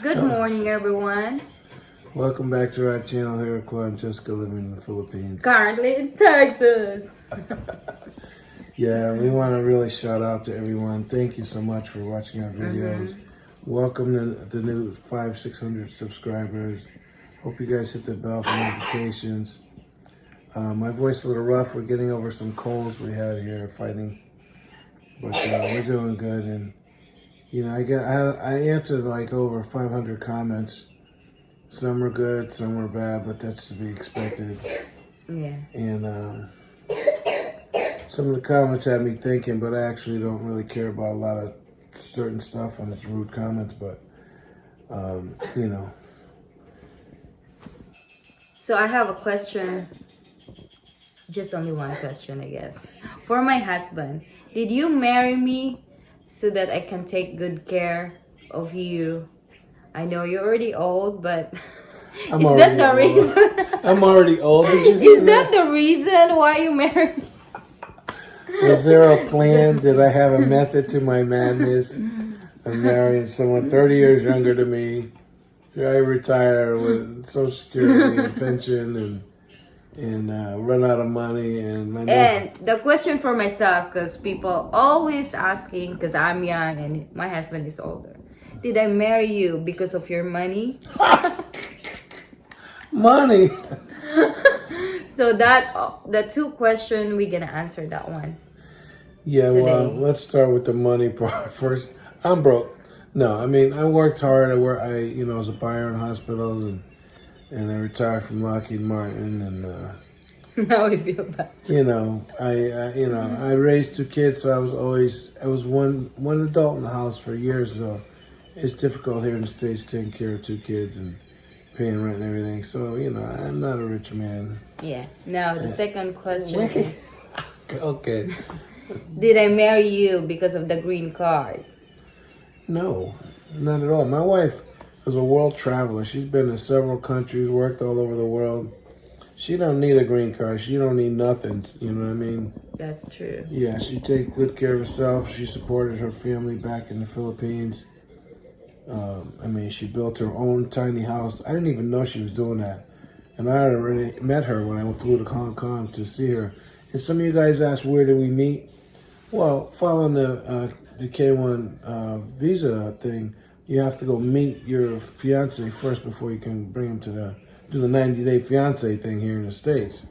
Good morning, everyone. Welcome back to our channel here at Claude and Jessica living in the Philippines. Currently in Texas. Yeah, we want to really shout out to everyone. Thank you so much for watching our videos. Welcome to the new 600 subscribers. Hope you guys hit the bell for notifications. My voice is a little rough. We're getting over some colds we had here fighting. But we're doing good. And, you know, I answered like over 500 comments. Some were good, some were bad, but that's to be expected. Yeah. And some of the comments had me thinking, but I actually don't really care about a lot of certain stuff on its rude comments, but, you know. So I have a question. Just only one question, I guess. For my husband, did you marry me so that I can take good care of you? I know you're already old, but I'm is already that the old. reason? I'm already old. Did you Is hear that the reason why you married me? Was there a plan? Did I have a method to my madness? I'm marrying someone 30 years younger than me. Should I retire with Social Security and pension and run out of money? And the question for myself, because people always asking, because I'm young and my husband is older, did I marry you because of your money? Money? So that the two question, we're gonna answer that one. Yeah, Today. well, let's start with the money part first. I'm broke. No, I mean, I worked hard. I was a buyer in hospitals and I retired from Lockheed Martin and, Now we feel bad. I raised two kids, so I was one adult in the house for years, so it's difficult here in the States taking care of two kids and paying rent and everything. So, I'm not a rich man. Yeah. Now the second question Wait. is, Okay. did I marry you because of the green card? No, not at all. My wife is a world traveler. She's been to several countries, worked all over the world. She don't need a green card. She don't need nothing. You know what I mean? That's true. Yeah, she take good care of herself. She supported her family back in the Philippines. She built her own tiny house. I didn't even know she was doing that. And I already met her when I flew to Hong Kong to see her. And some of you guys asked, where did we meet? Well, following the K1 visa thing, you have to go meet your fiance first before you can bring him to do the 90-day fiance thing here in the States.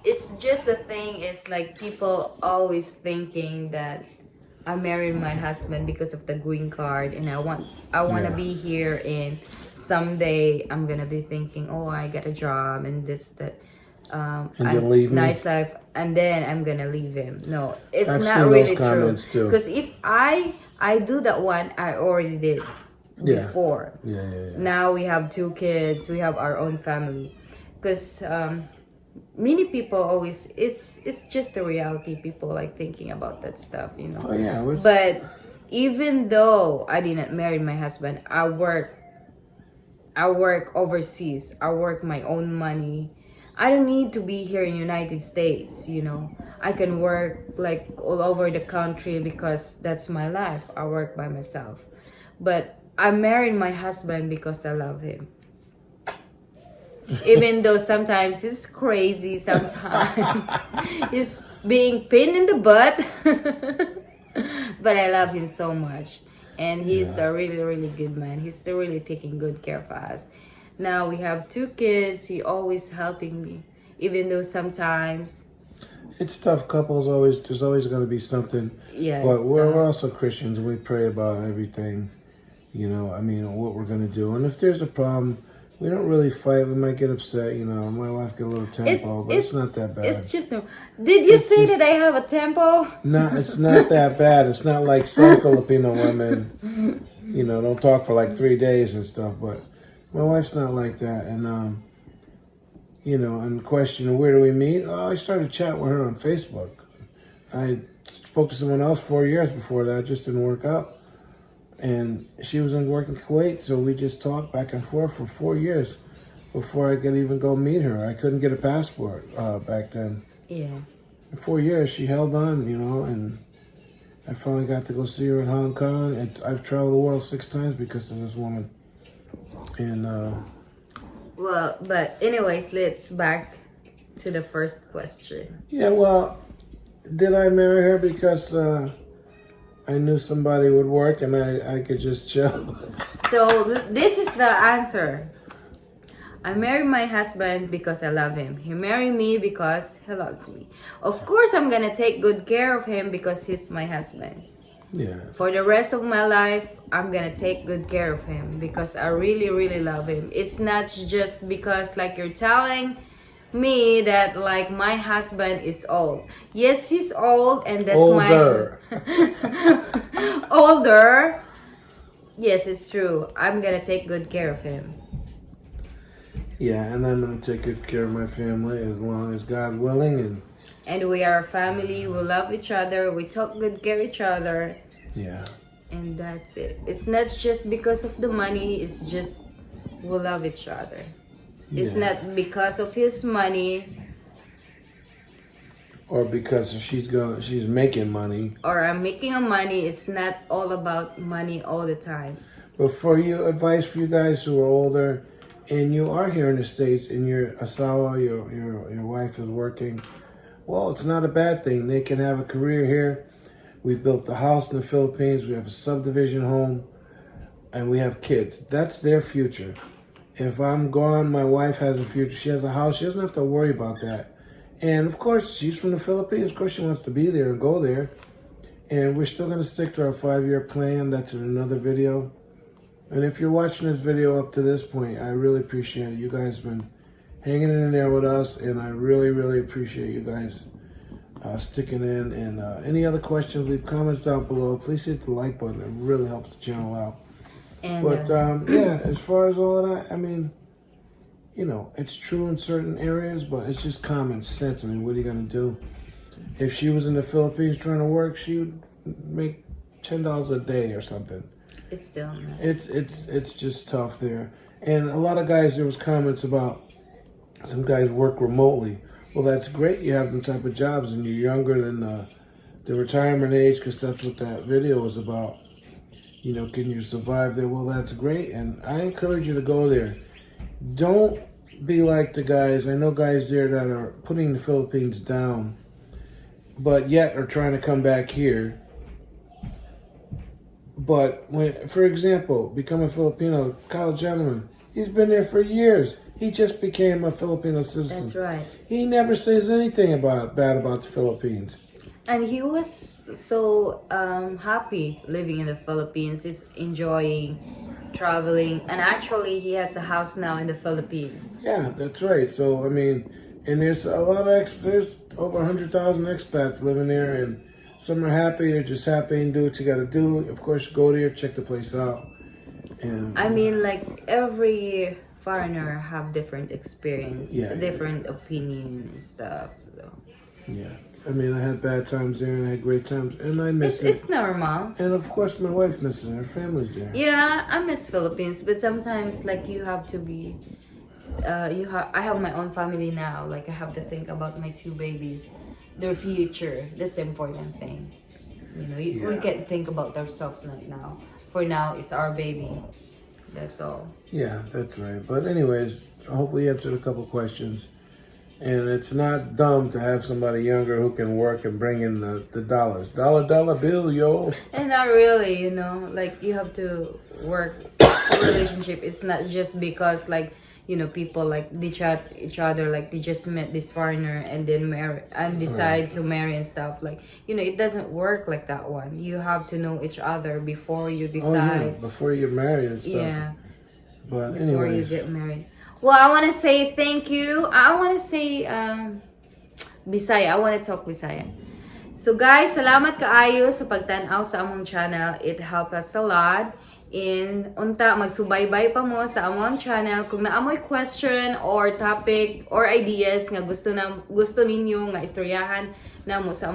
It's just the thing is like people always thinking that I married my husband because of the green card and I want to Yeah. be here, and someday I'm gonna be thinking, oh, I got a job and this that And then leave me? nice life, and then I'm gonna leave him. No, it's I've not seen those really true. comments, too. Because if I do that one, I already did Yeah. before. Yeah. Now we have two kids, we have our own family. Because many people always, it's just the reality. People like thinking about that stuff, Oh, yeah. But even though I didn't marry my husband, I work overseas. I work my own money. I don't need to be here in United States, I can work like all over the country because that's my life. I work by myself. But I married my husband because I love him. Even though sometimes it's crazy, sometimes it's being pain in the butt. But I love him so much. And he's a really, really good man. He's still really taking good care of us. Now we have two kids. He always helping me. Even though sometimes... It's tough. There's always going to be something. Yeah, But it's we're tough. also Christians. We pray about everything, what we're going to do. And if there's a problem, we don't really fight. We might get upset, My wife get a little tempo, but it's not that bad. It's just no. Did you say that I have a tempo? No, it's not that bad. It's not like some Filipino women, don't talk for like 3 days and stuff. But my wife's not like that. And, and question, where do we meet? Oh, I started chatting with her on Facebook. I spoke to someone else 4 years before that. It just didn't work out. And she was in work in Kuwait, so we just talked back and forth for 4 years before I could even go meet her. I couldn't get a passport back then. Yeah. In 4 years, she held on, and I finally got to go see her in Hong Kong. I've traveled the world 6 times because of this woman. And Well, but anyways, let's back to the first question. yeah, well, did I marry her because I knew somebody would work and I could just chill? So this is the answer. I married my husband because I love him. He married me because he loves me. Of course, I'm gonna take good care of him because he's my husband. Yeah. For the rest of my life, I'm gonna take good care of him because I really, really love him. It's not just because like you're telling me that like my husband is old. Yes, he's old and that's Older. my older. Yes, it's true. I'm gonna take good care of him. Yeah, and I'm gonna take good care of my family as long as God willing, And we are a family. We love each other. We take good care of each other. yeah. And that's it. It's not just because of the money. It's just we love each other. It's Yeah. not because of his money Or because she's making money. or I'm making a money. It's not all about money all the time. But for you, advice for you guys who are older, and you are here in the States, and you're Asawa, your wife is working. Well, it's not a bad thing. They can have a career here. We built the house in the Philippines. We have a subdivision home, and we have kids. That's their future. If I'm gone, my wife has a future. She has a house. She doesn't have to worry about that. And of course, she's from the Philippines. Of course, she wants to be there and go there. And we're still going to stick to our 5-year plan. That's in another video. And if you're watching this video up to this point, I really appreciate it. You guys have been hanging in there with us, and I really, really appreciate you guys sticking in. And any other questions, leave comments down below. Please hit the like button. It really helps the channel out. And But yeah, as far as all of that, I mean, you know, it's true in certain areas, but it's just common sense. I mean, what are you going to do? If she was in the Philippines trying to work, she would make $10 a day or something. it's still not. It's just tough there. And a lot of guys, there was comments about some guys work remotely. Well, that's great. You have them type of jobs, and you're younger than the retirement age, because that's what that video was about. You know, can you survive there? Well, that's great, and I encourage you to go there. Don't be like the guys. I know guys there that are putting the Philippines down, but yet are trying to come back here. But when, for example, become a Filipino, Kyle Gentleman, he's been there for years. He just became a Filipino citizen. That's right. He never says anything bad about the Philippines. And he was so happy living in the Philippines. He's enjoying traveling. And actually, he has a house now in the Philippines. Yeah, that's right. So, I mean, and there's a lot of there's over 100,000 expats living there, and some are happy. They're just happy and do what you got to do. Of course, go there, check the place out. And I mean, like every foreigner have different experience, Yeah, different opinion and stuff. So. yeah, I mean, I had bad times there and I had great times, and I miss It's it. normal. And of course, my wife misses it. Her family's there. Yeah, I miss Philippines, but sometimes like you have to be. I have my own family now. Like I have to think about my 2 babies, their future. That's the important thing. You know, we Yeah. can't think about ourselves right now. For now, it's our baby. That's all. Yeah, that's right. But anyways, I hope we answered a couple questions. And it's not dumb to have somebody younger who can work and bring in the dollars. Dollar bill, yo. And not really, you know, like you have to work a relationship. It's not just because like, you know, people like they chat each other, like they just met this foreigner and then marry and decide to marry and stuff. Like, you know, it doesn't work like that one. You have to know each other before you Oh yeah, decide. before you get married and stuff. Yeah, But before you anyways, get married. Well, I want to say thank you. I want to say Bisaya. I want to talk Bisaya. So guys, salamat kaayo sa pagtanaw sa among channel. It helped us a lot. In unta magsubaybay pa mo sa among channel kung naamoy question or topic or ideas nga gusto ninyo nga istoryahan namo sa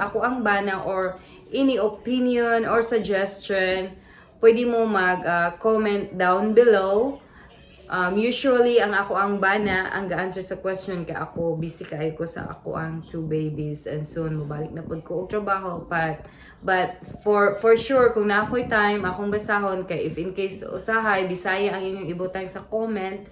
ako ang bana or any opinion or suggestion, pwede mo mag comment down below. Usually ang ako ang bana ang ga-answer sa question kay ako busy kay ko sa ako ang 2 babies and soon mabalik na pud ko og trabaho, but for sure kung na ako'y time akong basahon kay if in case usahay Bisaya ang inyong ibutang sa comment,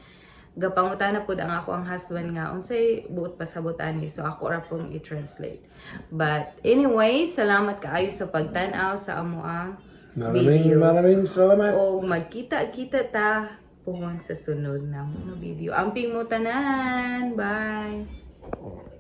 gapangutan na pud ang ako ang husband nga unsay buot pasabutan ni, so ako ra pong i-translate. But anyway, salamat kaayo sa pagtan-aw sa amo ang videos. Maraming salamat. O magkita-kita ta puhon sa sunod na mga video. Amping mo tanan. Bye!